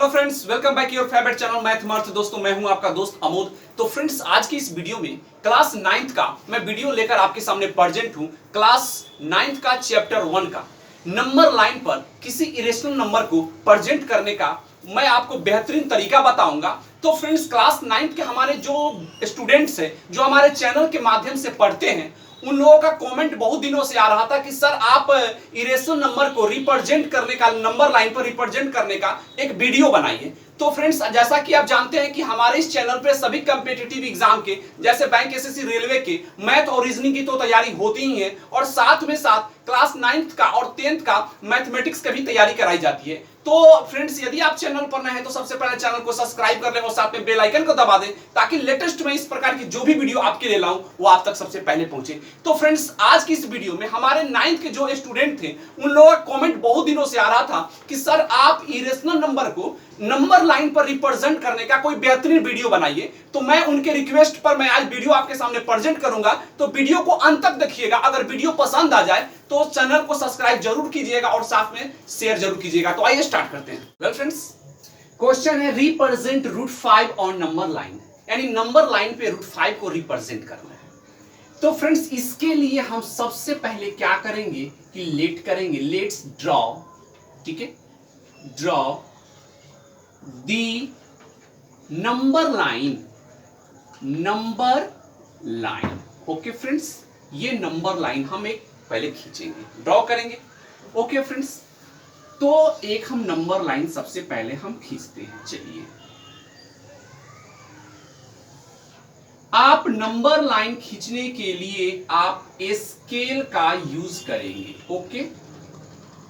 Hello friends, welcome back your favourite channel mathematics. दोस्तों, मैं हूं आपका दोस्त अमोद। तो फ्रेंड्स, आज की इस वीडियो में क्लास 9th का मैं वीडियो लेकर आपके सामने प्रेजेंट हूं। क्लास 9th का चैप्टर 1 का नंबर लाइन पर किसी इरेशनल नंबर को प्रेजेंट करने का मैं आपको बेहतरीन तरीका बताऊंगा। तो फ्रेंड्स, क्लास 9th के हमारे जो स्टूडेंट्स हैं, जो हमारे चैनल के माध्यम से पढ़ते हैं, उन लोगों का कमेंट बहुत दिनों से आ रहा था कि सर आप इरेशनल नंबर को रिप्रेजेंट करने का, नंबर लाइन पर रिप्रेजेंट करने का एक वीडियो बनाइए। तो फ्रेंड्स, जैसा कि आप जानते हैं कि हमारे इस चैनल पे सभी कॉम्पिटिटिव एग्जाम के, जैसे बैंक, एसएससी, रेलवे के मैथ और रीजनिंग की तो तैयारी होती ही है, और साथ में साथ क्लास 9th का और 10th का मैथमेटिक्स की भी तैयारी कराई जाती है। तो फ्रेंड्स, यदि आप चैनल पर नए हैं तो सबसे पहले चैनल को सब्सक्राइब कर लें और साथ में बेल आइकन को दबा दें, ताकि लेटेस्ट में इस प्रकार की जो भी वीडियो आपके लिए लाऊं वो आप तक सबसे पहले पहुंचे। तो फ्रेंड्स, आज की इस वीडियो में हमारे 9th के जो स्टूडेंट थे, उन लोगों का कमेंट बहुत दिनों से आ रहा था कि सर आप इरेशनल नंबर को नंबर लाइन पर रिप्रेजेंट करने का कोई बेहतरीन वीडियो बनाइए। तो मैं उनके रिक्वेस्ट पर मैं आज वीडियो आपके सामने प्रेजेंट करूंगा। तो वीडियो को अंत तक देखिएगा। अगर वीडियो पसंद आ जाए तो चैनल को सब्सक्राइब जरूर कीजिएगा और साथ में शेयर जरूर कीजिएगा। तो आइए स्टार्ट करते हैं। वेल फ्रेंड्स, क्वेश्चन है रिप्रेजेंट √5 ऑन नंबर लाइन, यानी नंबर लाइन पे √5 को रिप्रेजेंट करना है। तो फ्रेंड्स, इसके लिए हम सबसे पहले क्या करेंगे कि लेट करेंगे, लेट्स ड्रॉ, ठीक है, draw the number line. Okay friends, ये नंबर लाइन हम एक पहले खींचेंगे, ड्रॉ करेंगे। ओके फ्रेंड्स, तो एक हम नंबर लाइन सबसे पहले हम खींचते हैं। चलिए, आप नंबर लाइन खींचने के लिए आप स्केल का यूज करेंगे। ओके,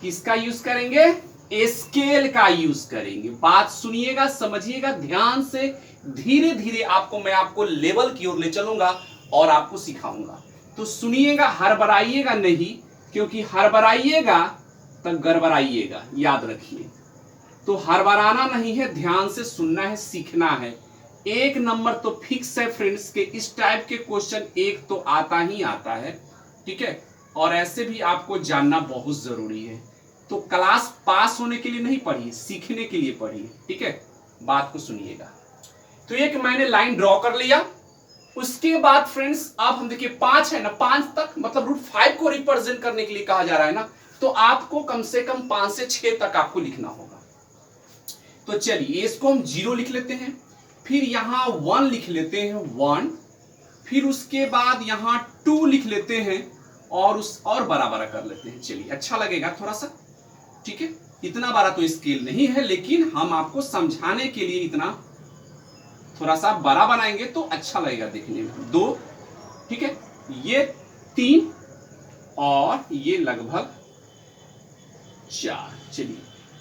किसका यूज करेंगे? स्केल का यूज करेंगे। बात सुनिएगा, समझिएगा ध्यान से। धीरे धीरे मैं आपको लेवल की ओर ले चलूंगा और आपको सिखाऊंगा। तो सुनिएगा, हड़बड़ाइएगा नहीं, क्योंकि हड़बड़ाइएगा तो गड़बड़ाइएगा, याद रखिए। तो हड़बड़ाना नहीं है, ध्यान से सुनना है, सीखना है। एक नंबर तो फिक्स है फ्रेंड्स के इस टाइप के क्वेश्चन एक तो आता ही आता है, ठीक है, और ऐसे भी आपको जानना बहुत जरूरी है। तो क्लास पास होने के लिए नहीं पढ़िए, सीखने के लिए पढ़िए, ठीक है। बात को सुनिएगा। तो एक मैंने लाइन ड्रॉ कर लिया। उसके बाद फ्रेंड्स, अब हम देखिए 5 है ना, 5 तक मतलब √5 को रिप्रेजेंट करने के लिए कहा जा रहा है ना, तो आपको कम से कम 5 से 6 तक आपको लिखना होगा। तो चलिए, इसको हम 0 लिख लेते हैं, फिर यहां 1 लिख लेते हैं, 1, फिर उसके बाद यहां 2 लिख लेते हैं और बड़ा बड़ा कर लेते हैं। चलिए, अच्छा लगेगा थोड़ा सा, ठीक है। इतना बड़ा तो स्केल नहीं है, लेकिन हम आपको समझाने के लिए इतना थोड़ा सा बड़ा बनाएंगे तो अच्छा लगेगा देखने में। 2, ठीक है, ये 3 और ये लगभग 4। चलिए,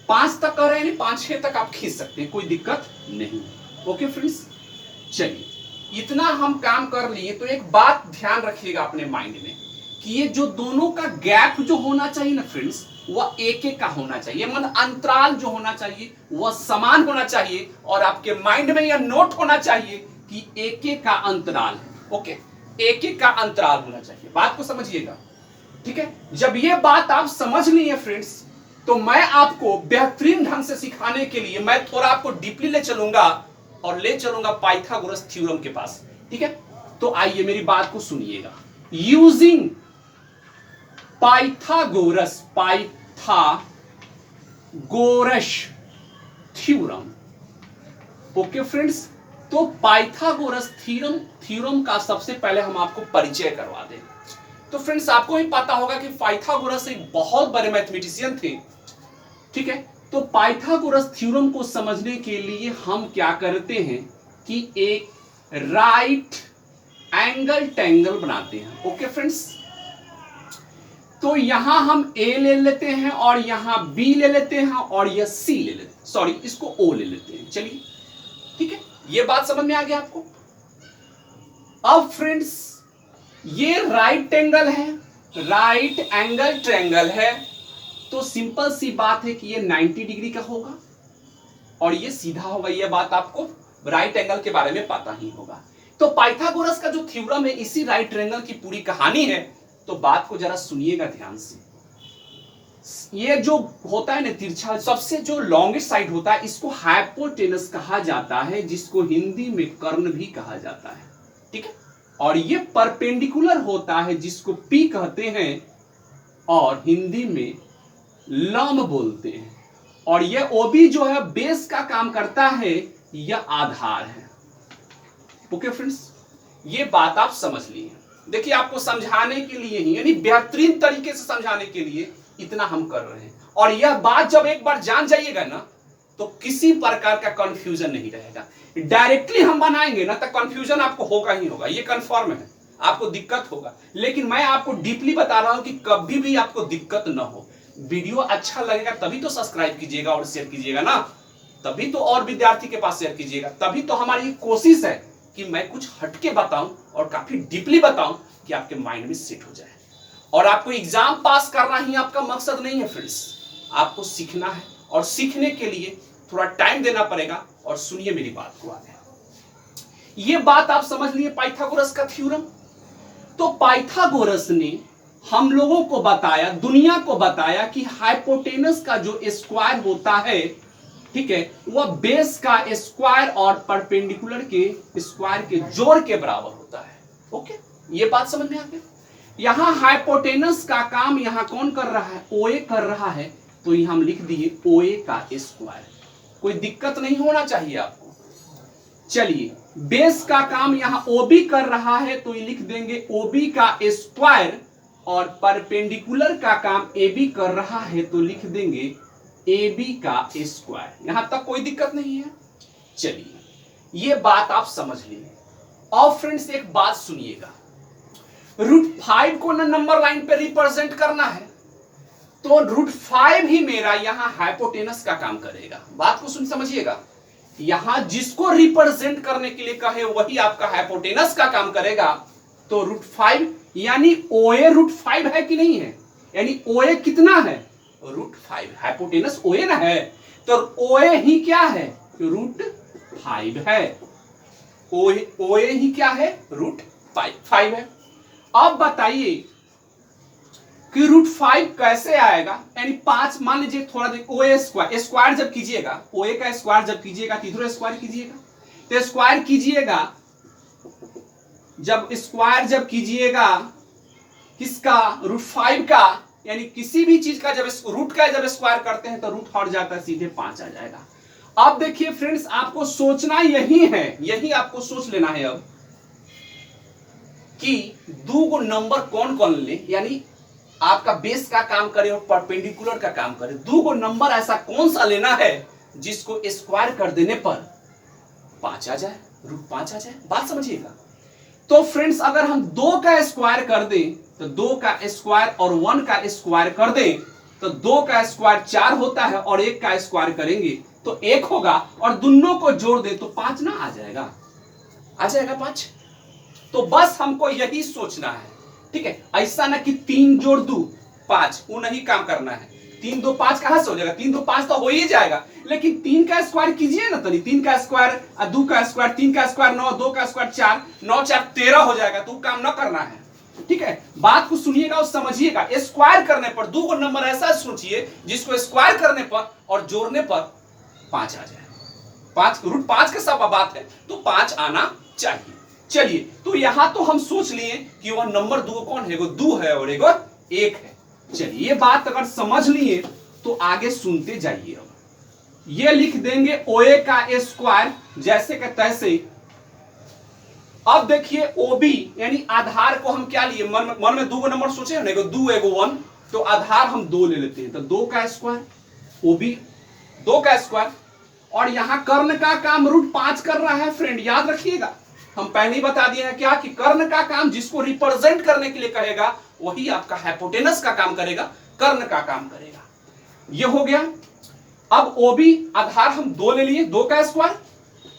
5 तक कर रहे हैं, 5-6 तक आप खींच सकते हैं, कोई दिक्कत नहीं। ओके फ्रेंड्स, चलिए, इतना हम काम कर लिए। तो एक बात ध्यान रखिएगा अपने माइंड में कि ये जो दोनों का गैप जो होना चाहिए ना फ्रेंड्स, वह एक एक का होना चाहिए, मतलब अंतराल जो होना चाहिए वह समान होना चाहिए, और आपके माइंड में यह नोट होना चाहिए कि एक एक का अंतराल है। ओके, एक एक का अंतराल होना चाहिए। बात को समझिएगा, ठीक है। जब ये बात आप समझ लिए फ्रेंड्स, तो मैं आपको बेहतरीन ढंग से सिखाने के लिए मैं थोड़ा आपको डीपली ले चलूंगा और ले चलूंगा पाइथागोरस थ्योरम के पास, ठीक है। तो आइए मेरी बात को सुनिएगा। Using Pythagoras theorem. Okay friends, तो पाइथागोरस थ्योरम का सबसे पहले हम आपको परिचय करवा दें। तो फ्रेंड्स, आपको ही पता होगा कि पाइथागोरस एक बहुत बड़े मैथमेटिशियन थे, ठीक है। तो पाइथागोरस थ्योरम को समझने के लिए हम क्या करते हैं कि एक राइट एंगल ट्रायंगल बनाते हैं। ओके फ्रेंड्स, तो यहां हम A ले लेते हैं और यहां B ले लेते हैं और यह C ले लेते हैं, सॉरी इसको O ले लेते हैं। चलिए, ठीक है, ये बात समझ में आ गया आपको। अब फ्रेंड्स, ये राइट एंगल है, राइट एंगल ट्रायंगल है, तो सिंपल सी बात है कि ये 90 डिग्री का होगा और ये सीधा होगा। ये बात आपको राइट एंगल के बारे में पता ही होगा। तो पाइथागोरस का जो थ्योरम है, इसी राइट ट्रायंगल की पूरी कहानी है। तो बात को जरा सुनिएगा ध्यान से, ये जो होता है ना तिरछा, सबसे जो लॉन्गेस्ट साइड होता है इसको हाइपोटेनस कहा जाता है, जिसको हिंदी में कर्ण भी कहा जाता है, ठीक है। और ये परपेंडिकुलर होता है जिसको पी कहते हैं और हिंदी में लंब बोलते हैं। और ये ओबी जो है बेस का काम करता है, यह आधार है। ओके फ्रेंड्स, ये बात आप समझ लिए। देखिए आपको समझाने के लिए ही, यानी बेहतरीन तरीके से समझाने के लिए इतना हम कर रहे हैं। और यह बात जब एक बार जान जाइएगा ना तो किसी प्रकार का कंफ्यूजन नहीं रहेगा। डायरेक्टली हम बनाएंगे ना तो कंफ्यूजन आपको होगा ही होगा, ये कंफर्म है, आपको दिक्कत होगा। लेकिन मैं आपको डीपली बता रहा हूं कि कभी भी आपको दिक्कत ना हो। वीडियो अच्छा लगेगा तभी तो सब्सक्राइब कीजिएगा और शेयर कीजिएगा ना, तभी तो और विद्यार्थी के पास शेयर कीजिएगा, तभी तो हमारी कोशिश है कि मैं कुछ हटके बताऊं और काफी डीपली बताऊं कि आपके माइंड में सेट हो जाए। और आपको एग्जाम पास करना ही आपका मकसद नहीं है फ्रेंड्स, आपको सीखना है और सीखने के लिए थोड़ा टाइम देना पड़ेगा। और सुनिए मेरी बात को आगे, ये बात आप समझ लिए पाइथागोरस का थ्योरम। तो पाइथागोरस ने हम लोगों को बताया, दुनिया को बताया कि हाइपोटेनस का जो स्क्वायर होता है, ठीक है, वह बेस का स्क्वायर और परपेंडिकुलर के स्क्वायर के जोड़ के बराबर होता है। ओके, ये बात समझ में आ गई। यहां हाइपोटेनस का काम यहां कौन कर रहा है, ओए कर रहा है, तो यहां हम लिख दिए ओए का स्क्वायर। कोई दिक्कत नहीं होना चाहिए आपको। चलिए, बेस का काम यहां ओबी कर रहा है तो ये लिख देंगे ओबी का स्क्वायर, और परपेंडिकुलर का काम एबी कर रहा है तो लिख देंगे एबी का स्क्वायर। यहां तक कोई दिक्कत नहीं है। चलिए, ये बात आप समझ लिए। और फ्रेंड्स एक बात सुनिएगा, √5 को ना नंबर लाइन पे रिप्रेजेंट करना है तो √5 ही मेरा यहां हाइपोटेनस का काम करेगा। बात को सुन समझिएगा, यहां जिसको रिप्रेजेंट करने के लिए कहे वही आपका हाइपोटेनस का काम करेगा। तो √5 यानी ओए √5 है कि नहीं है, यानी ओए कितना है, √5। हाइपोटेनस ओए ना है तो ओए ही क्या है, √5 है। ओए ही क्या है, √5 है। अब बताइए कि √5 कैसे आएगा, यानी 5 मान लीजिए, थोड़ा देख, ओए स्क्वायर जब कीजिएगा, ओए का स्क्वायर जब कीजिएगा तो इधर स्क्वायर कीजिएगा, तो स्क्वायर कीजिएगा, जब कीजिएगा किसका, √5 का, यानी किसी भी चीज का जब रूट का जब स्क्वायर करते हैं तो रूट हट जाता है, सीधे 5 आ जाएगा। अब देखिए फ्रेंड्स, आपको सोचना यही है, यही आपको सोच लेना है अब कि दो को नंबर कौन कौन ले, यानी आपका बेस का काम करे और परपेंडिकुलर का काम करे। दो को नंबर ऐसा कौन सा लेना है जिसको स्क्वायर कर देने पर 5 आ जाए, √5 आ जाए। बात समझिएगा। तो फ्रेंड्स अगर हम 2 का स्क्वायर कर दें तो 2 का स्क्वायर और 1 का स्क्वायर कर दें तो 2 का स्क्वायर 4 होता है और 1 का स्क्वायर करेंगे तो 1 होगा, और दोनों को जोड़ दे तो 5 ना आ जाएगा, 5। तो बस हमको यही सोचना है, ठीक है। ऐसा ना कि 3 जोड़ 2 5, वो नहीं काम करना है। 3 2 5 कहां से हो जाएगा, 3 2 5 तो हो ही जाएगा, लेकिन 3 का स्क्वायर कीजिए ना, तनी 3 का स्क्वायर 2 का स्क्वायर, 3 का स्क्वायर 9, 2 का स्क्वायर 4, 9 4 13 हो जाएगा, तो काम ना करना है, ठीक है। बात को सुनिएगा और समझिएगा। स्क्वायर करने पर 2 को नंबर ऐसा सोचिए जिसको स्क्वायर करने पर और जोड़ने पर 5 आ जाए। 5 √5 के सब बात है तो 5 आना चाहिए। चलिए, तो यहां तो हम सोच लिए कि वह नंबर 2 कौन है, एगो 2 है और एगो 1 है। चलिए, ये बात अगर समझ लिए तो आगे सुनते जाइए। अब ये लिख देंगे ओए का स्क्वायर जैसे का तैसे। अब देखिए ओबी यानी आधार को हम क्या लिए, मन में 2 नंबर सोचे ना, एगो 2 एगो 1, तो आधार हम 2 ले लेते हैं, तो 2 का स्क्वायर ओबी 2 का स्क्वायर। और यहां कर्ण का काम √5 कर रहा है फ्रेंड, याद रखिएगा। हम पहले ही बता दिए हैं क्या कि कर्ण का काम जिसको रिप्रेजेंट करने के लिए कहेगा वही आपका हाइपोटेनस का काम करेगा, कर्ण का काम करेगा। ये हो गया। अब ओबी आधार हम 2 ले लिए, 2 का स्क्वायर,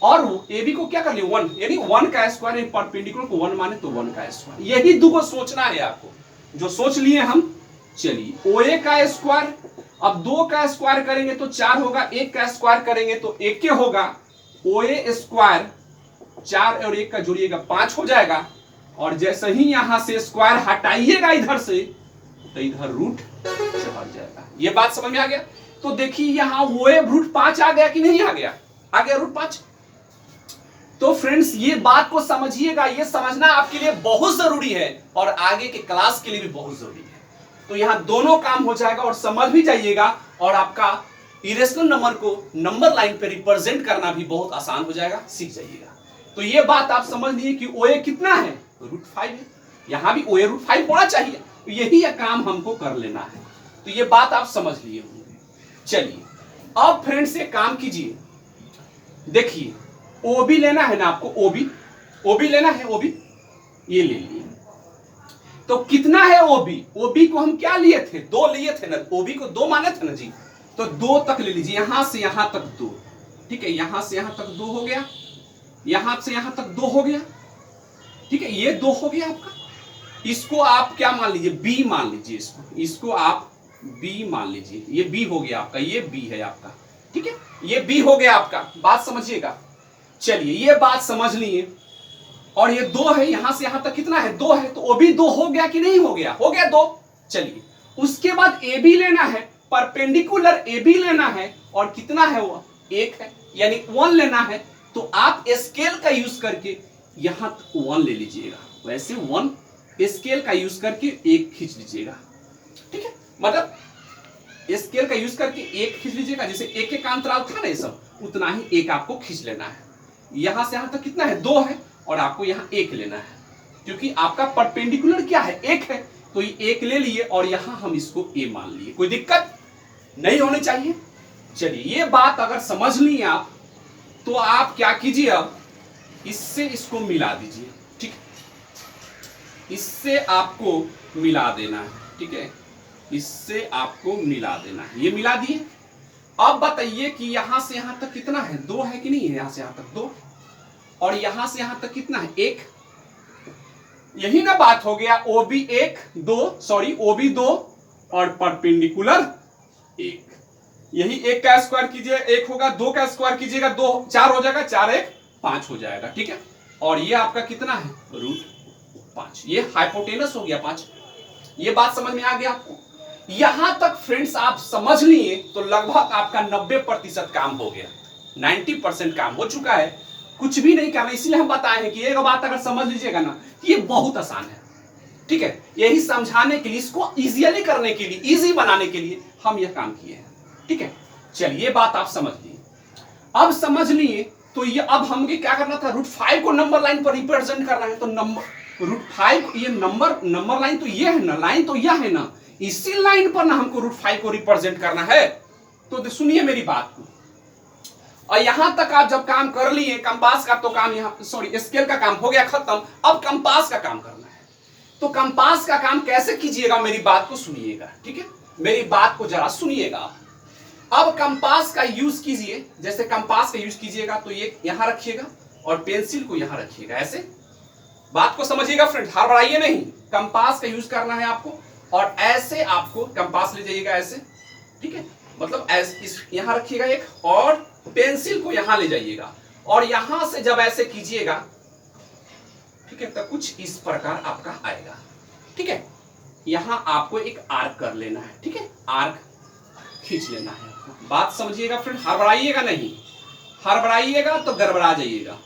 और एबी को क्या कर लिए 1, यानी 1 का स्क्वायर, परपेंडिकुलर को 1 माने तो 1 का स्क्वायर। यही दो को सोचना है आपको, जो सोच लिए हम। चलिए, ओए का स्क्वायर, अब 2 का स्क्वायर करेंगे तो 4 होगा, 1 का स्क्वायर करेंगे तो 1 के होगा। ओए स्क्वायर 4 और 1 का जोड़िएगा 5 हो जाएगा, और जैसे ही यहां से स्क्वायर हटाइएगा इधर से तो इधर चढ़ जाएगा। ये बात समझ में आ गया? तो देखिए यहां OA रूट 5 आ गया कि नहीं आ गया? आ गया रूट 5। तो फ्रेंड्स ये बात को समझिएगा, ये समझना आपके लिए बहुत जरूरी है और आगे के क्लास के लिए भी बहुत जरूरी है। तो यहां दोनों काम हो जाएगा और समझ भी जाइएगा और आपका इरेशनल नंबर को नंबर लाइन पे रिप्रेजेंट करना भी बहुत आसान हो जाएगा, सीख जाइएगा। तो ये बात आप समझ लीजिए कि OA कितना है? रूट 5 है। यहां भी OA रूट 5 होना चाहिए। तो यही काम हमको कर लेना है। तो ये बात आप समझ लिए होंगे। चलिए अब फ्रेंड्स एक काम कीजिए, देखिए OB लेना है ना आपको, OB लेना है, OB ये ले लिए। तो कितना है OB को हम क्या लिए थे? 2 लिए थे ना, OB को 2 माने थे ना जी। तो 2 तक ले लीजिए, यहां से यहां तक 2, ठीक है, यहां से यहां तक 2 हो गया, यहां से यहां तक 2 हो गया, ठीक है, ये 2 हो गया आपका। इसको आप क्या मान लीजिए? B मान लीजिए, इसको आप B मान लीजिए। ये B हो गया आपका, ये B है आपका, ठीक है, ये B हो गया आपका। बात समझिएगा। चलिए ये बात समझ लिए। और ये 2 है, यहां से यहां तक कितना है? 2 है। तो OB 2 हो गया कि नहीं हो गया? हो गया 2। चलिए उसके बाद AB लेना है, परपेंडिकुलर AB लेना है, और कितना है वो? 1 है, यानी 1 लेना है। तो आप स्केल का यूज करके यहां 1 ले लीजिएगा, वैसे 1 स्केल का यूज करके 1 खींच लीजिएगा, ठीक है, मतलब स्केल का यूज करके 1 खींच लीजिएगा। जैसे 1 का अंतराल था ना ये सब, उतना ही 1 आपको खींच लेना है। यहां से यहां तक कितना है? 2 है, और आपको यहां 1 लेना है, क्योंकि आपका परपेंडिकुलर क्या है? 1 है। तो ये 1 ले लिए और यहां हम इसको A मान लिए। कोई दिक्कत नहीं होनी चाहिए। चलिए ये बात अगर समझ ली आप, तो आप क्या कीजिए, अब इससे इसको मिला दीजिए, ठीक है, इससे आपको मिला देना है, ठीक है, इससे आपको मिला देना है। ये मिला दिए। अब बताइए कि यहां से यहां तक कितना है? 2 है कि नहीं है? यहां से यहां तक 2, और यहां से यहां तक कितना है? 1। यही ना बात हो गया। OB 2 और परपेंडिकुलर 1। यही 1 का स्क्वायर कीजिए 1 होगा, 2 का स्क्वायर कीजिएगा 2, 4 हो जाएगा, 4 1 5 हो जाएगा, ठीक है। और ये आपका कितना है? रूट 5। ये हाइपोटेनस हो गया 5। ये बात समझ में आ गया आपको? यहां तक फ्रेंड्स आप समझ लिए तो लगभग आपका 90% काम हो गया, 90% काम हो चुका है। कुछ भी नहीं करना, इसलिए हम बताए हैं कि एक बात अगर समझ लीजिएगा ना, ये बहुत आसान है, ठीक है। यही समझाने के लिए, इसको इजीली करने के लिए, इजी बनाने के लिए हम यह काम किए हैं, ठीक है। चलिए ये बात आप समझ लिए। अब समझ लिए तो ये अब हमें क्या करना था? रूट 5 को नंबर लाइन पर रिप्रेजेंट करना है। तो नंबर रूट 5, ये नंबर लाइन तो ये है ना, लाइन तो यह है ना, इसी लाइन पर ना हमको रूट 5 को रिप्रेजेंट करना है। तो सुनिए मेरी बात को, और यहां तक आप जब काम कर लिए, कंपास का तो काम यहाँ, सॉरी स्केल का काम हो गया खत्म। अब कंपास का काम करना है। तो कंपास का काम कैसे कीजिएगा? मेरी बात को सुनिएगा, ठीक है, मेरी बात को जरा सुनिएगा। अब कंपास का यूज कीजिए। जैसे कंपास का यूज कीजिएगा तो ये यहां रखिएगा और पेंसिल को यहां रखिएगा, ऐसे। बात को समझिएगा फ्रेंड, हड़बड़ाइए नहीं। कंपास का यूज करना है आपको, और ऐसे आपको कंपास ले जाइएगा ऐसे, ठीक है, मतलब ऐसे यहां रखिएगा एक, और पेंसिल को यहां ले जाइएगा, और यहां से जब ऐसे कीजिएगा, ठीक है, तो कुछ इस प्रकार आपका आएगा, ठीक है। यहां आपको एक आर्क कर लेना है, ठीक है, आर्क खींच लेना है। बात समझिएगा फ्रेंड, हड़बड़ाइएगा नहीं, हड़बड़ाइएगा तो गड़बड़ा जाइएगा।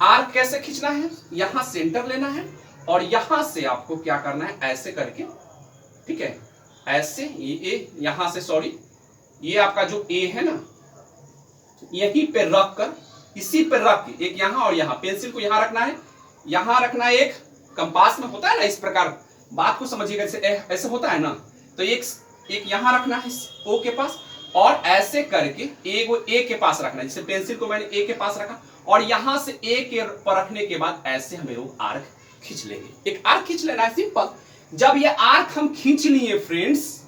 आर्क कैसे खींचना है? यहां सेंटर लेना है, और यहां से आपको क्या करना है? ऐसे करके, ठीक है, ऐसे ये यहां से, सॉरी, ये आपका जो ए है ना, यहीं पे रख कर, इसी पे रख के, एक यहां और यहां, पेंसिल को यहां रखना है, यहां रखना है। एक कंपास में होता है ना इस प्रकार, बात को समझिएगा, जैसे ऐसे होता है ना, तो एक यहां रखना है ओ के पास, और ऐसे करके ए के पास रखना है। जैसे पेंसिल को मैंने ए के पास रखा, और यहां से ए के पर रखने के बाद ऐसे हमें वो आर्क खींच लेंगे। एक आर्क खींच लेना है, सिंपल। जब ये आर्क हम खींच लिए फ्रेंड्स,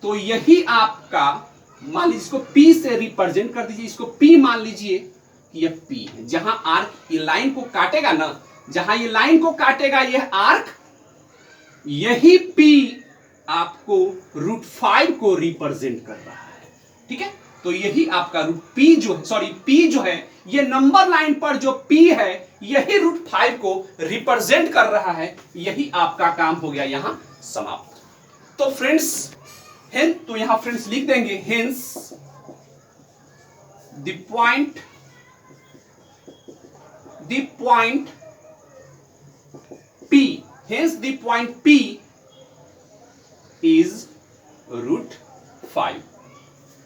तो यही आपका, मान लीजिए इसको P से रिप्रेजेंट कर दीजिए, इसको P मान लीजिए कि ये P है। जहां आर्क ये लाइन को काटेगा ना, जहां ये लाइन को काटेगा यह आर्क, यही P आपको रूट 5 को रिप्रेजेंट कर रहा है, ठीक है। तो यही आपका रूट P जो है, सॉरी P जो है, ये नंबर लाइन पर जो P है, यही रूट 5 को रिप्रेजेंट कर रहा है। यही आपका काम हो गया यहां समाप्त। तो फ्रेंड्स तो यहां फ्रेंड्स लिख देंगे hence the point P, hence the point P is √5।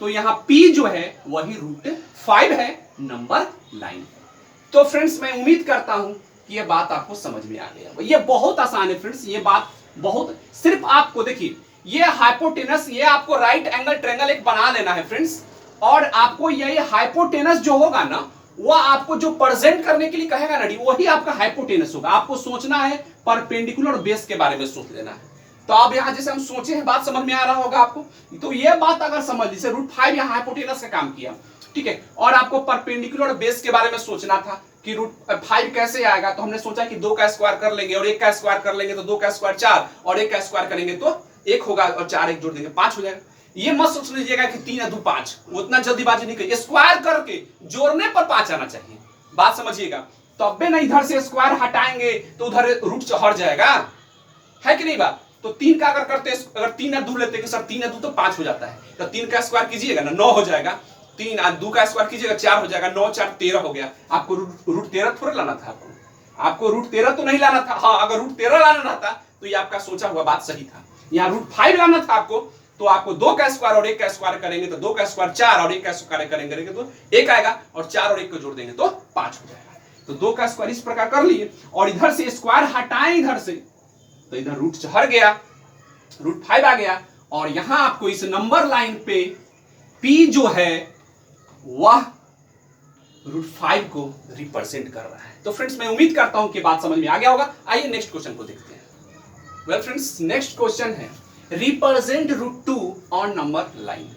तो यहां P जो है वही √5 है नंबर लाइन। तो फ्रेंड्स मैं उम्मीद करता हूं कि यह बात आपको समझ में आ गया। ये बहुत आसान है फ्रेंड्स, ये बात बहुत, सिर्फ आपको देखिए ये हाइपोटेनस, ये आपको राइट एंगल ट्रायंगल एक बना लेना है फ्रेंड्स, और आपको ये हाइपोटेनस जो होगा ना वो आपको जो प्रेजेंट करने के लिए कहेगा ना वही आपका हाइपोटेनस होगा। आपको सोचना है परपेंडिकुलर बेस के बारे में सोच लेना है। तो अब यहां जैसे हम सोचे हैं बात समझ में आ रहा होगा आपको। तो ये बात अगर समझ ली, जैसे √5 यहां हाइपोटेनस का काम किया, ठीक है, और आपको परपेंडिकुलर बेस के बारे में सोचना था कि √5 कैसे आएगा। तो हमने सोचा कि 2 का स्क्वायर कर लेंगे और 1 का स्क्वायर कर लेंगे तो 2 का स्क्वायर 4 और 1 का स्क्वायर करेंगे तो 1 होगा और 4 1 जोड़ देंगे 5 हो जाएगा। ये मत सोच लीजिएगा कि 3 या 2 5, उतना जल्दीबाजी नहीं करिए। स्क्वायर करके जोड़ने पर 5 आना चाहिए, बात समझिएगा। तो अब ना इधर से स्क्वायर हटाएंगे तो उधर रूट हट जाएगा, है कि नहीं बात। तो 3 का अगर करते, अगर 3 या 2 लेते कि सर 3 या 2 तो 5 हो जाता है, तो 3 का स्क्वायर कीजिएगा ना 9 हो जाएगा, 3 और 2 का स्क्वायर कीजिएगा 4 हो जाएगा, 9 4 13 हो गया। आपको √13 थोड़ा लाना था, आपको √13 तो नहीं लाना था। हाँ, अगर √13 लाना रहता तो ये आपका सोचा हुआ बात सही था। यहाँ √5 लाना था आपको, तो आपको 2 का स्क्वायर और 1 का स्क्वायर करेंगे तो 2 का स्क्वायर 4 और 1 का स्क्वायर करेंगे तो 1 आएगा, और 4 और 1 को जोड़ देंगे तो 5 हो जाएगा। तो 2 का स्क्वायर इस प्रकार कर लिए, और इधर से स्क्वायर हटाएं इधर से, तो इधर रूट हट गया, √5 आ गया। और यहां आपको इस नंबर लाइन पे P जो है वह √5 को रिप्रेजेंट कर रहा है। तो फ्रेंड्स मैं उम्मीद करता हूं कि बात समझ में आ गया होगा। आइए नेक्स्ट क्वेश्चन को देखते हैं। वेल फ्रेंड्स, नेक्स्ट क्वेश्चन है रिप्रेजेंट √2 ऑन नंबर लाइन।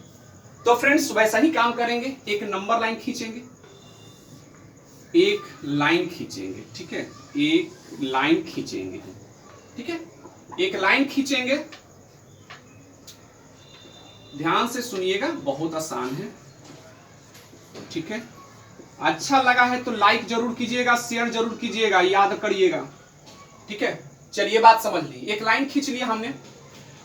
तो फ्रेंड्स वैसा ही काम करेंगे, एक नंबर लाइन खींचेंगे, एक लाइन खींचेंगे, ठीक है, एक लाइन खींचेंगे, ठीक है, एक लाइन खींचेंगे। ध्यान से सुनिएगा, बहुत आसान है, ठीक है। अच्छा लगा है तो लाइक जरूर कीजिएगा, शेयर जरूर कीजिएगा, याद करिएगा, ठीक है। चलिए बात समझ ली, एक लाइन खींच लिया हमने।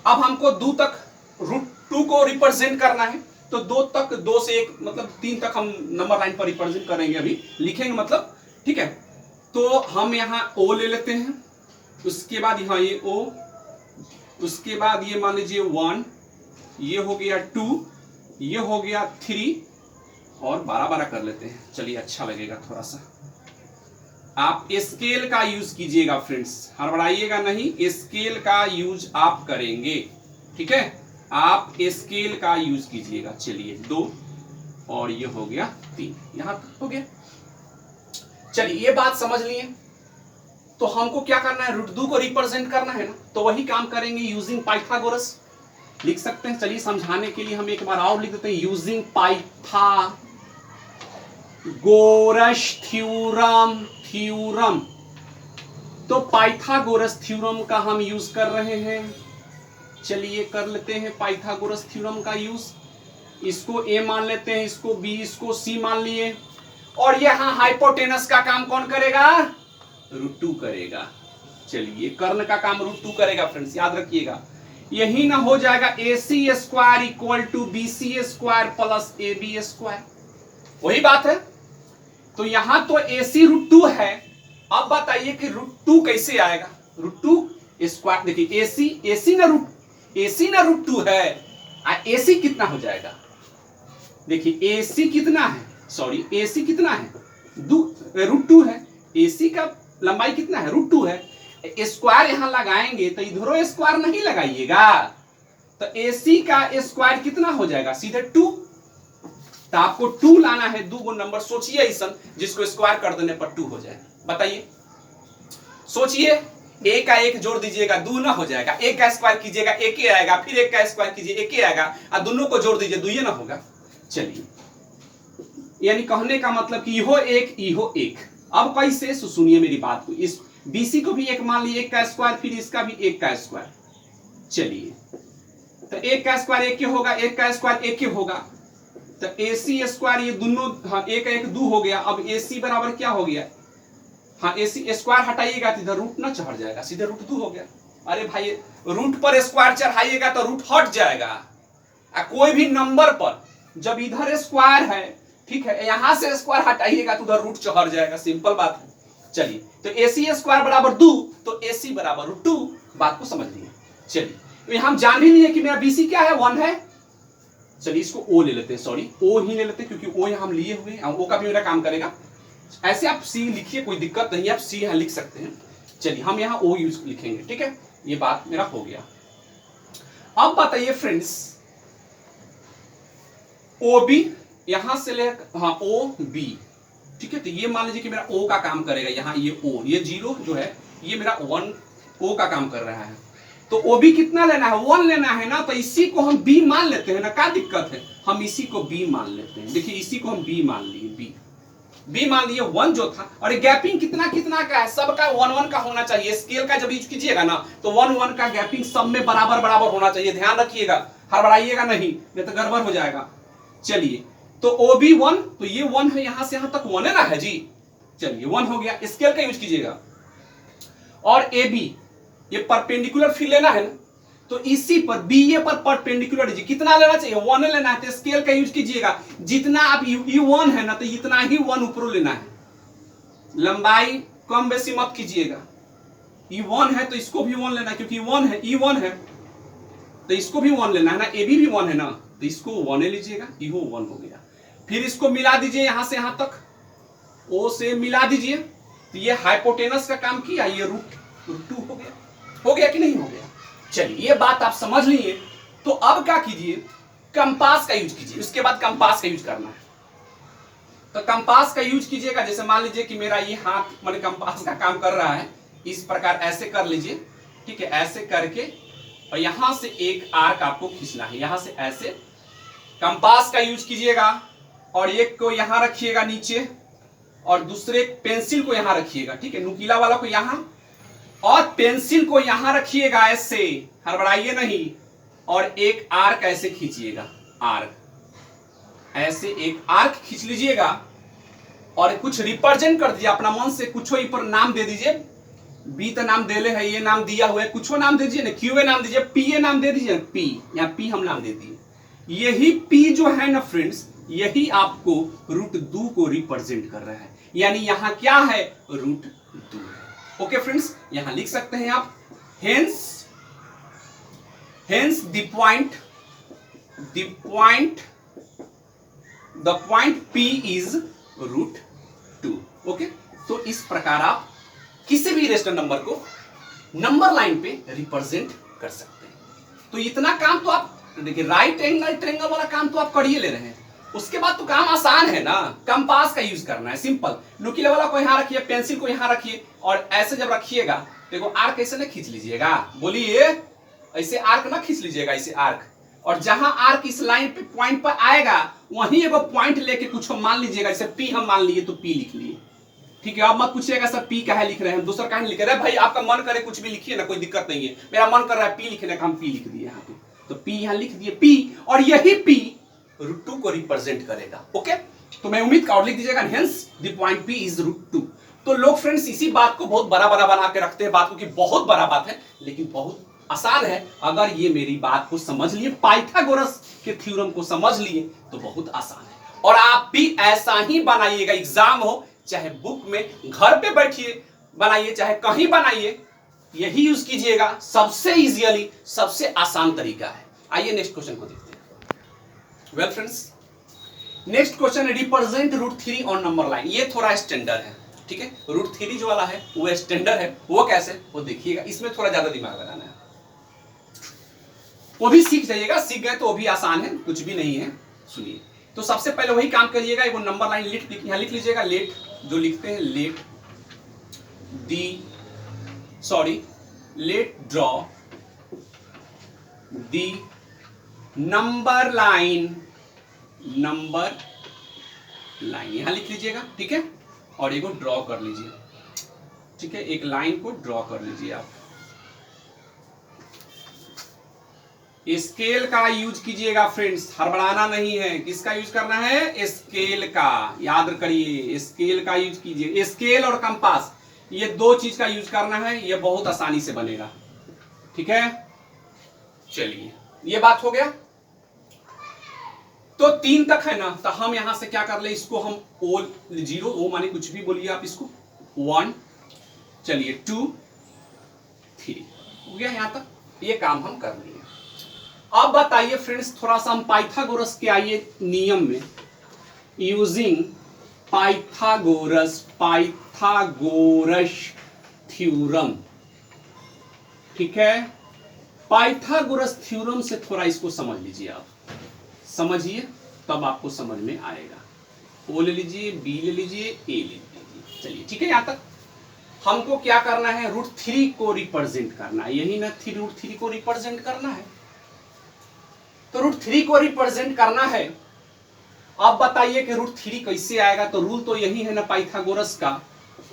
अब हमको 2 तक √2 को रिप्रेजेंट करना है, तो 2 तक, 2 से 1 मतलब 3 तक हम नंबर लाइन पर रिप्रेजेंट करेंगे, अभी लिखेंगे मतलब, ठीक है। तो हम यहाँ O ले लेते हैं, उसके बाद यहाँ ये O, उसके बाद ये मान लीजिए 1, ये हो गया 2, ये हो गया 3, और 12 कर लेते हैं। चलिए अच्छा लगेगा थोड़ा सा। आप स्केल का यूज कीजिएगा फ्रेंड्स, हड़बड़ाइएगा नहीं, स्केल का यूज आप करेंगे, ठीक है, आप स्केल का यूज कीजिएगा। चलिए 2 और ये हो गया 3, यहां तक हो गया। चलिए ये बात समझ लिए। तो हमको क्या करना है, √2 को रिप्रेजेंट करना है ना, तो वही काम करेंगे यूजिंग पाइथागोरस। लिख सकते हैं, चलिए समझाने के लिए हम एक बार और लिख देते हैं, यूजिंग पाइथागोरस थ्योरम। तो पाइथागोरस थ्योरम का हम यूज कर रहे हैं। चलिए कर लेते हैं पाइथागोरस थ्योरम का यूज। इसको A मान लेते हैं, इसको B, इसको C मान लिए, और यहां हाइपोटेनस का काम कौन करेगा, √2 करेगा। चलिए कर्ण का काम √2 करेगा फ्रेंड्स, याद रखिएगा। यही ना हो जाएगा AC² = BC² + AB², वही बात है। तो यहां तो AC √2 है। अब बताइए कि √2 कैसे आएगा, √2 स्क्वायर। देखिए AC ना √2 है, AC कितना हो जाएगा, देखिए AC कितना है, सॉरी AC कितना है, √2 है। AC का लंबाई कितना है, √2 है। स्क्वायर यहां लगाएंगे तो इधरों स्क्वायर नहीं लगाइएगा, तो AC का स्क्वायर कितना हो जाएगा, सीधे 2। तो आपको 2 लाना है, 2 गो नंबर सोचिए ऐसा जिसको स्क्वायर कर देने पर 2 हो जाए। बताइए, सोचिए, 1 का 1 जोड़ दीजिएगा 2 ना हो जाएगा, 1 का स्क्वायर कीजिएगा 1 ही आएगा, फिर 1 का स्क्वायर कीजिए 1 ही आएगा, और दोनों को जोड़ दीजिए 2 ही ना होगा। चलिए, यानी कहने का मतलब कि इहो 1। अब कैसे, सुनिए मेरी बात को, इस BC को भी 1 मान लिए, 1 का स्क्वायर, फिर इसका भी 1 का स्क्वायर। चलिए, तो 1 का स्क्वायर 1 होगा, 1 का स्क्वायर 1 होगा, तो AC² ये दोनों, हाँ 1 1 2 हो गया। अब AC बराबर क्या हो गया, हाँ AC स्क्वायर हटाइएगा तो इधर रूट ना चढ़ जाएगा, सीधे √2 हो गया। अरे भाई, रूट पर स्क्वायर चढ़ाइएगा तो रूट हट जाएगा, कोई भी नंबर पर जब इधर स्क्वायर है, ठीक है, यहां से स्क्वायर हटाइएगा तो उधर रूट चढ़ जाएगा, सिंपल बात है। चलिए, तो AC स्क्वायर बराबर 2, तो AC बराबर √2, बात को समझ लिए। चलिए, हम जान ही नहीं है कि मेरा BC क्या है, 1 है। चलिए इसको O ले लेते हैं, सॉरी O ही ले लेते हैं, क्योंकि O हम लिए हुए हैं, O का भी मेरा काम करेगा। ऐसे आप C लिखिए, कोई दिक्कत नहीं है, आप C यहाँ लिख सकते हैं। चलिए हम यहाँ O यूज लिखेंगे, ठीक है, ये बात मेरा हो गया। अब बताइए फ्रेंड्स, OB यहां से ले, हाँ OB, ठीक है, तो ये मान लीजिए कि मेरा O का काम करेगा, यहाँ ये O, ये 0 जो है ये मेरा 1 O का काम कर रहा है। तो OB कितना लेना है, 1 लेना है ना, तो इसी को हम B मान लेते हैं ना, क्या दिक्कत है, हम इसी को B मान लेते हैं। देखिए इसी को हम B मान लिए, B मान लिए, 1 जो था, और गैपिंग कितना कितना का है, सबका 1-1 का होना चाहिए। स्केल का जब यूज कीजिएगा ना तो 1-1 का गैपिंग सब में बराबर बराबर होना चाहिए, ध्यान रखिएगा, हड़बड़ाइएगा नहीं तो गड़बड़ हो जाएगा। चलिए, तो OB 1, तो ये 1 है, यहां से यहां तक 1 है ना, है जी। चलिए 1 हो गया, स्केल का यूज कीजिएगा। और AB ये परपेंडिकुलर फील लेना है ना, तो इसी पर BA पर परपेंडिकुलर कितना लेना चाहिए, 1 लेना है, तो स्केल का यूज कीजिएगा। जितना आप E1 है ना, तो इतना ही 1 ऊपर लेना है, लंबाई कम बेसी मत कीजिएगा। E1 है तो इसको भी 1 लेना है, क्योंकि E1 है तो इसको भी 1 लेना है ना, AB भी 1 है ना, तो इसको 1 ले लीजिएगा, इहो 1 हो गया। फिर इसको मिला दीजिए यहां से यहां तक, O से मिला दीजिए, तो ये हाइपोटेनस का काम किया, ये √2 हो गया कि नहीं हो गया। चलिए ये बात आप समझ लिए, तो अब क्या कीजिए, कंपास का यूज कीजिए। उसके बाद कंपास का यूज करना है, तो कंपास का यूज कीजिएगा। जैसे मान लीजिए कि मेरा ये हाथ मैंने कंपास का काम कर रहा है, इस प्रकार ऐसे कर लीजिए, ठीक है, ऐसे करके, और यहां से एक आर्क आपको खींचना है, यहां से ऐसे कंपास का यूज कीजिएगा। और एक को यहां रखिएगा नीचे, और दूसरे पेंसिल को यहां रखिएगा, ठीक है, नुकीला वाला को यहां, और पेंसिल को यहां रखिएगा, ऐसे हड़बड़ाइए नहीं, और एक आर्क ऐसे खींचिएगा, आर्क ऐसे एक आर्क खींच लीजिएगा, और कुछ रिप्रेजेंट कर दीजिए अपना मन से, कुछ पर नाम दे दीजिए। B तो नाम देले है, ये नाम दिया हुआ है, कुछ नाम दे दीजिए ना, QA नाम दीजिए, PA नाम दे दीजिए, P, यहाँ P हम नाम दे दिए। यही P जो है ना फ्रेंड्स, यही आपको √2 को रिप्रेजेंट कर रहा है, यानी यहां क्या है, √2 है। ओके फ्रेंड्स, यहां लिख सकते हैं आप, hence the point P is √2। Okay, तो इस प्रकार आप किसी भी रेशनल नंबर को नंबर लाइन पे रिप्रेजेंट कर सकते हैं। तो इतना काम तो आप देखिए, राइट एंगल ट्रायंगल वाला काम तो आप कर ही ले रहे हैं, उसके बाद तो काम आसान है ना, कंपास का यूज करना है, सिंपल। नुकीले वाला को यहां रखिए, पेंसिल को यहां रखिए, और ऐसे जब रखिएगा, देखो आर्क ऐसे ना खींच लीजिएगा, बोलिए, ऐसे आर्क ना खींच लीजिएगा, ऐसे आर्क, और जहां आर्क इस लाइन पे पॉइंट पर आएगा, वहीं एगो पॉइंट लेके कुछ मान लीजिएगा, जैसे P हम मान लिए तो P लिख लिए, ठीक है। अब मत पूछिएगा सर P काहे लिख रहे हैं, हम दूसरा काहे लिख रहे हैं, भाई आपका मन करे कुछ भी लिखिए ना, कोई दिक्कत नहीं है। मेरा मन कर रहा है P लिखने का, हम P लिख दिए यहाँ पे, तो P यहाँ लिख दिए P, और यही P √2 को रिप्रेजेंट करेगा। ओके, तो मैं उम्मीद का लिख दीजिएगा, hence the point P is √2। तो लोग फ्रेंड्स इसी बात को बहुत बड़ा बड़ा बना के रखते हैं, बात को कि बहुत बड़ा बात है, लेकिन बहुत आसान है। अगर ये मेरी बात को समझ लिए, पाइथागोरस के थ्योरम को समझ लिए, तो बहुत आसान है। और आप भी ऐसा ही बनाइएगा, एग्जाम हो चाहे बुक में, घर पे बैठिए बनाइए, चाहे कहीं बनाइए, यही यूज कीजिएगा, सबसे इजीली, सबसे आसान तरीका है। आइए नेक्स्ट क्वेश्चन को देखते हैं। Well friends, next question, represent √3 on number line. ये थोड़ा स्टैंडर्ड है, ठीक है, √3 जो वाला है वो स्टैंडर्ड है, वो कैसे, वो देखिएगा, इसमें थोड़ा ज्यादा दिमाग लगाना है, वो भी सीख जाइएगा, सीख गए तो वो भी आसान है, कुछ भी नहीं है। सुनिए, तो सबसे पहले वही काम करिएगा, वो नंबर लाइन यहाँ लिख लीजिएगा, लेट जो लिखते हैं, let draw the number line यहां लिख लीजिएगा, ठीक है, और एक ड्रॉ कर लीजिए, ठीक है, एक लाइन को ड्रॉ कर लीजिए आप। स्केल का यूज कीजिएगा फ्रेंड्स, हड़बड़ाना नहीं है, किसका यूज करना है, स्केल का, याद करिए, स्केल का यूज कीजिए। स्केल और कंपास, ये दो चीज का यूज करना है, ये बहुत आसानी से बनेगा, ठीक है। चलिए ये बात हो गया। तो 3 तक है ना, तो हम यहां से क्या कर ले, इसको हम ओ 0 ओ माने कुछ भी बोलिए आप इसको 1, चलिए 2 3 हो गया यहां तक, ये काम हम कर लिए। अब बताइए फ्रेंड्स, थोड़ा सा हम पाइथागोरस के आइए नियम में, यूजिंग पाइथागोरस थ्योरम, ठीक है। पाइथागोरस थ्योरम से थोड़ा इसको समझ लीजिए, आप समझिए तब आपको समझ में आएगा। ओ ले लीजिए, बी ले लीजिए, ए ले लीजिए, चलिए ठीक है। यहां तक हमको क्या करना है, √3 को रिप्रेजेंट करना है, यही ना √3 को रिप्रेजेंट करना है। तो √3 को रिप्रेजेंट करना है। अब बताइए कि √3 कैसे आएगा, तो रूल तो यही है ना पाइथागोरस का,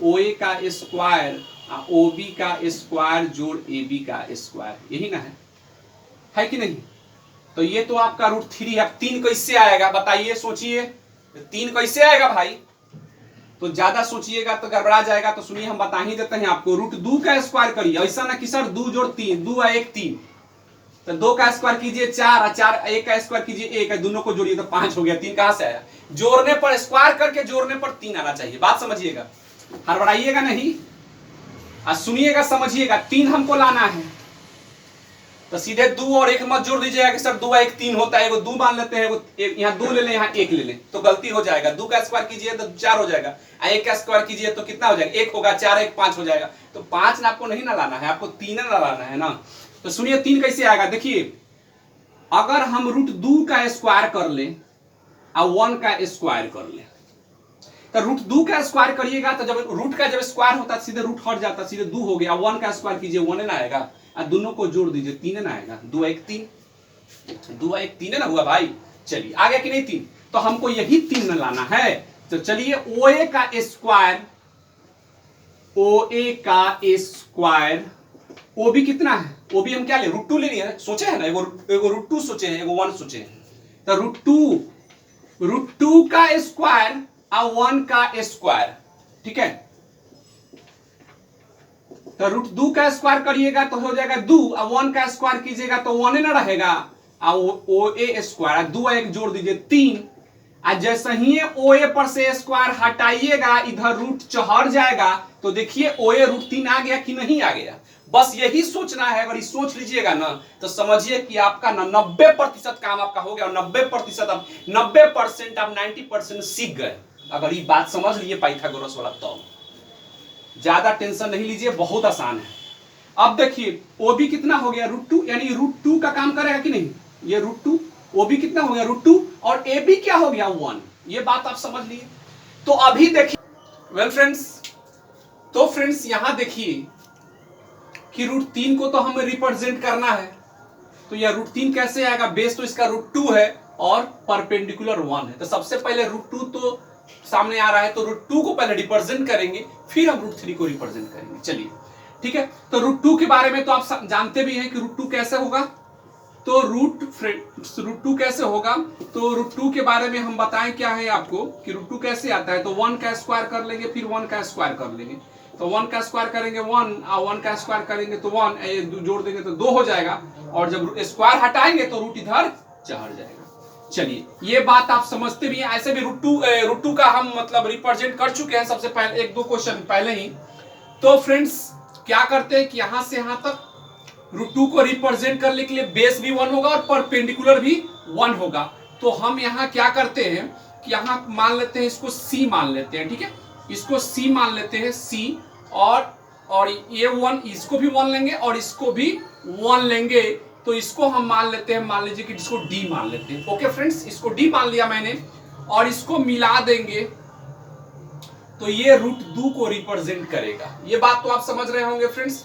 OA का स्क्वायर OB का स्क्वायर जोड़ AB का स्क्वायर, यही ना है कि नहीं। तो ये तो आपका √3 है। 3 कैसे आएगा बताइए, सोचिए 3 कैसे आएगा भाई, तो ज्यादा सोचिएगा तो गड़बड़ा जाएगा। तो सुनिए हम बता ही देते हैं आपको, √2 का स्क्वायर करिए, ऐसा ना कि सर 2 जोड़ 3, 2 है 1 3, तो 2 का स्क्वायर कीजिए 4, 4 1 का स्क्वायर कीजिए 1, दोनों को जोड़िए तो 5 हो गया। 3 कहां से आया, जोड़ने पर स्क्वायर करके जोड़ने पर 3 आना चाहिए, बात समझिएगा, हड़बड़ाइएगा नहीं, सुनिएगा समझिएगा। 3 हमको लाना है, तो सीधे 2 और 1 मत जोड़ दीजिएगा कि सर 2 1 3 होता है, 2 मान लेते हैं, यहाँ 2 ले लें, यहाँ 1 ले लें, तो गलती हो जाएगा। 2 का स्क्वायर कीजिए तो 4 हो जाएगा, 1 का स्क्वायर कीजिए तो कितना हो जाएगा, 1 होगा, 4 1 5 हो जाएगा। तो 5 ना आपको नहीं ना लाना है, आपको 3 ना लाना है ना। तो सुनिए 3 कैसे आएगा, देखिए अगर हम √2 का स्क्वायर कर लें और 1 का स्क्वायर कर लें, तो √2 का स्क्वायर करिएगा तो जब रूट का जब स्क्वायर होता है सीधे रूट हट जाता है, सीधे 2 हो गया। 1 का स्क्वायर कीजिए 1 ना आएगा, और दोनों को जोड़ दीजिए 3 ना आएगा, 2 1 3, 2 1 3 ना हुआ भाई। चलिए आ गया कि नहीं 3, तो हमको यही 3 न लाना है। तो चलिए OA का स्क्वायर OB कितना है, OB हम क्या ले, √2 ले लिया, सोचे है ना, एगो √2 सोचे हैं, एगो 1 सोचे हैं। तो √2 का स्क्वायर और 1 का स्क्वायर, ठीक है। तो √2 का स्क्वायर करिएगा तो हो जाएगा 2, और 1 का स्क्वायर कीजिएगा तो 1 ना रहेगा, और OA स्क्वायर 2 1 जोड़ दीजिए 3, और जैसे ही OA पर से स्क्वायर हटाइएगा इधर रूट चढ़ जाएगा, तो देखिए OA √3 आ गया कि नहीं आ गया। बस यही सोचना है, अगर ये सोच लीजिएगा ना तो समझिए कि आपका ना 90% काम आपका हो गया, और 90% आप 90% सीख गए। अगर ये बात समझ लीजिए पाइथागोरस वाला, तो ज्यादा टेंशन नहीं लीजिए, बहुत आसान है। अब देखिए OB कितना हो गया, √2, यानी √2 का काम करेगा कि नहीं, ये √2, OB कितना हो गया √2, और AB क्या हो गया 1, ये बात आप समझ लिए। तो अभी देखिए वेल फ्रेंड्स, तो फ्रेंड्स यहां देखिए कि √3 को तो हमें रिप्रेजेंट करना है, तो यह √3 कैसे आएगा, बेस तो इसका √2 है और परपेंडिकुलर 1 है। तो सबसे पहले √2 तो सामने आ रहा है, तो √2 को पहले रिप्रेजेंट करेंगे, फिर हम √3 को रिप्रेजेंट करेंगे। चलिए ठीक है। तो √2 के बारे में तो आप जानते भी हैं कि √2 कैसे होगा, तो √2 कैसे होगा, तो √2 के बारे में हम बताएं क्या है आपको कि √2 कैसे आता है। तो 1 का स्क्वायर कर लेंगे, फिर 1 का स्क्वायर कर लेंगे, तो 1 का स्क्वायर करेंगे 1, और 1 का स्क्वायर करेंगे तो 1, जोड़ देंगे तो 2 हो जाएगा, और जब स्क्वायर हटाएंगे तो रूट इधर चढ़ जाएगा। चलिए ये बात आप समझते भी हैं। ऐसे भी √2 का हम मतलब रिप्रेजेंट कर चुके हैं सबसे पहले 1-2 क्वेश्चन पहले ही। तो फ्रेंड्स क्या करते हैं कि यहां से यहां तक √2 को रिप्रेजेंट करने के लिए बेस भी 1 होगा और परपेंडिकुलर भी 1 होगा। तो हम यहां क्या करते हैं कि यहां मान लेते हैं, इसको C मान लेते हैं, ठीक है, इसको C मान लेते हैं, C, और ये 1, इसको भी 1 लेंगे और इसको भी 1 लेंगे, तो इसको हम मान लेते हैं, मान लीजिए कि इसको D मान लेते हैं। ओके फ्रेंड्स, इसको D मान लिया मैंने, और इसको मिला देंगे तो ये √2 को रिप्रेजेंट करेगा। ये बात तो आप समझ रहे होंगे फ्रेंड्स,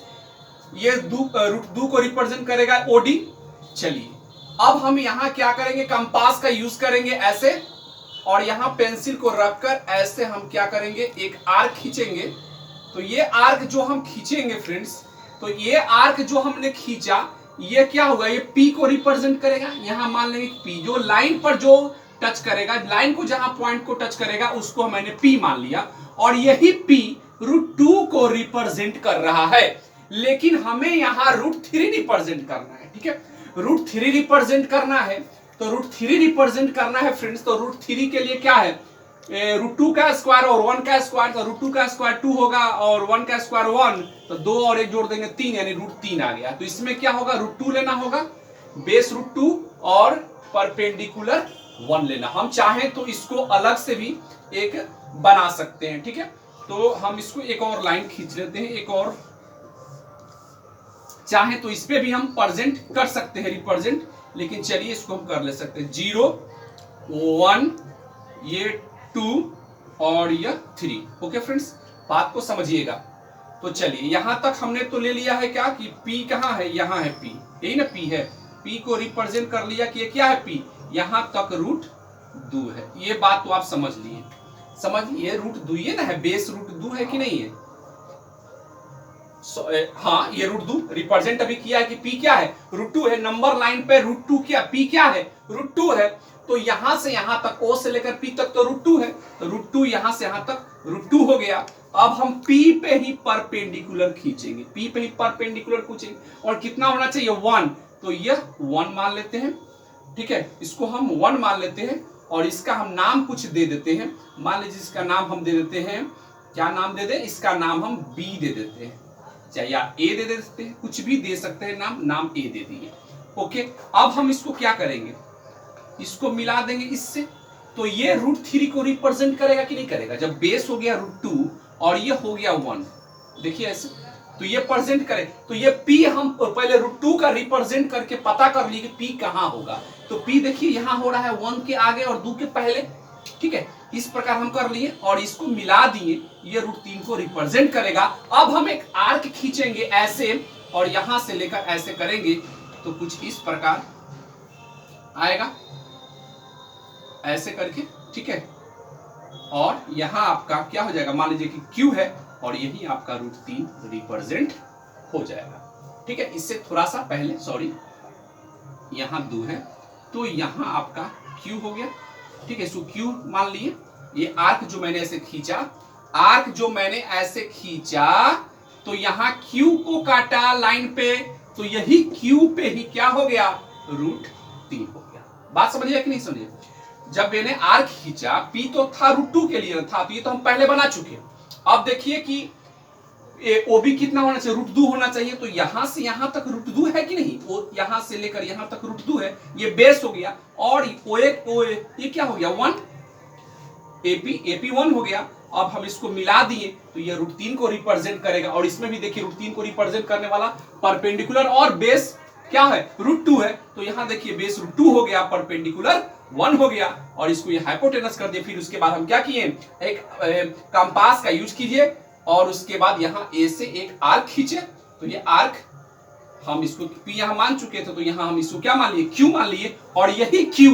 ये √2 को रिप्रेजेंट करेगा OD। चलिए अब हम यहां क्या करेंगे, कंपास का यूज करेंगे ऐसे, और यहां पेंसिल को रखकर ऐसे हम क्या करेंगे, एक आर्क खींचेंगे। तो ये आर्क जो हम खींचेंगे फ्रेंड्स, तो ये आर्क जो हमने खींचा ये क्या होगा, ये P को रिप्रेजेंट करेगा। यहां मान लेंगे P, जो लाइन पर जो टच करेगा, लाइन को जहां पॉइंट को टच करेगा उसको मैंने P मान लिया, और यही P √2 को रिप्रेजेंट कर रहा है। लेकिन हमें यहां √3 रिप्रेजेंट करना है, ठीक है, √3 रिप्रेजेंट करना है। तो √3 रिप्रेजेंट करना है फ्रेंड्स, तो √3 के लिए क्या है, √2 का स्क्वायर और 1 का स्क्वायर, तो √2 का स्क्वायर 2 होगा और 1 का स्क्वायर 1, तो 2 और 1 जोड़ देंगे 3, यानी √3 आ गया। तो इसमें क्या होगा, √2 लेना होगा, बेस √2 और परपेंडिकुलर 1 लेना। हम चाहें तो इसको अलग से भी एक बना सकते हैं, ठीक है। तो हम इसको एक और लाइन खींच लेते हैं, एक और, चाहे तो इस पे भी हम प्रेजेंट कर सकते हैं रिप्रेजेंट, लेकिन चलिए इसको हम कर ले सकते हैं 0 1 ये 2 और ये 3। ओके फ्रेंड्स, बात को समझिएगा। तो चलिए यहां तक हमने तो ले लिया है क्या कि P कहां है, यहां है P, यही ना P है, P को रिप्रेजेंट कर लिया कि ये क्या है P, यहां तक √2 है। ये बात तो आप समझ लिए, समझिए √2 ये ना है, बेस √2 है कि नहीं है। हाँ ये √2 रिप्रेजेंट अभी किया है कि P क्या है, √2 है। नंबर लाइन पे √2 क्या, P क्या है, √2 है। तो यहां से यहां तक, O से लेकर P तक तो √2 है, तो √2 यहां से यहां तक √2 हो गया। अब हम P पे ही परपेंडिकुलर खींचेंगे, P पे ही परपेंडिकुलर खींचेंगे, और कितना होना चाहिए 1, तो यह 1 मान लेते हैं, ठीक है, इसको हम 1 मान लेते हैं, और इसका हम नाम कुछ दे देते हैं। मान लीजिए इसका नाम हम दे देते हैं, क्या नाम दे दें, इसका नाम हम B दे देते हैं, चाहे या A दे देते हैं, कुछ भी दे सकते हैं नाम A दे दिए। ओके, अब हम इसको क्या करेंगे, इसको मिला देंगे इससे, तो ये √3 को रिप्रेजेंट करेगा कि नहीं करेगा। जब बेस हो गया √2 और ये हो गया 1, देखिए ऐसे, तो ये प्रेजेंट करे, तो ये P हम पहले √2 का रिप्रेजेंट करके पता कर लिए कि P कहां होगा। तो P देखिए यहां हो रहा है 1 के आगे और 2 के पहले, ठीक है, इस प्रकार हम कर लिए और इसको मिला दिए, ये √3 को रिप्रेजेंट करेगा। अब हम एक आर्क खींचेंगे ऐसे, और यहां से लेकर ऐसे करेंगे, तो कुछ इस प्रकार आएगा, ऐसे करके, ठीक है। और यहां आपका क्या हो जाएगा, मान लीजिए कि Q है, और यही आपका √3 रिप्रेजेंट हो जाएगा, ठीक है। इससे थोड़ा सा पहले, सॉरी, यहां 2 है, तो यहां आपका Q हो गया, ठीक है, इसको Q मान लिए। ये आर्क जो मैंने ऐसे खींचा, आर्क जो मैंने ऐसे खींचा, तो यहां Q को काटा लाइन पे, तो यही Q पे ही क्या हो गया, √3 हो गया। बात समझिए कि नहीं समझिए। जब मैंने आर्क खींचा, P तो था √2 के लिए था, तो ये तो हम पहले बना चुके। अब देखिए कि OB कितना होना चाहिए, √2 होना चाहिए, तो यहां से यहां तक √2 है कि नहीं, वो यहां से लेकर यहां तक √2 है, ये बेस हो गया, और ये क्या हो गया 1, AP 1 हो गया। अब हम इसको मिला दिए, तो ये √3 को रिप्रेजेंट करेगा, और इसमें भी देखिए √3 को रिप्रेजेंट करने वाला परपेंडिकुलर और बेस क्या है, √2 है, तो यहां देखिए बेस √2 हो गया, परपेंडिकुलर 1 हो गया, और इसको ये हाइपोटेनस कर दिए। फिर उसके बाद हम क्या किए, एक कंपास का यूज कीजिए, और उसके बाद यहां A से एक आर्क खींचे, तो ये आर्क हम इसको P यहां मान चुके थे, तो यहां हम इसको क्या मान लिए, Q मान लिए, और यही Q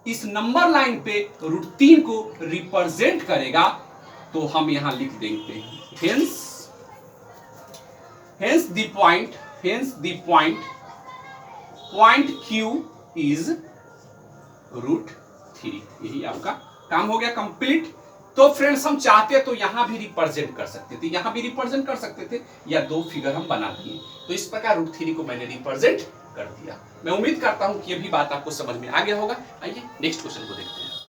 इस नंबर लाइन पे √3 को रिप्रेजेंट करेगा, तो हम यहां लिख देंगे hence the point Q is √3। यही आपका काम हो गया कंप्लीट। तो फ्रेंड्स हम चाहते तो यहां भी रिप्रेजेंट कर सकते थे, यहां भी रिप्रेजेंट कर सकते थे, या 2 फिगर हम बना दिए, तो इस प्रकार √3 को मैंने रिप्रेजेंट कर दिया। मैं उम्मीद करता हूं कि ये भी बात आपको समझ में आ गया होगा। आइए नेक्स्ट क्वेश्चन को देखते हैं।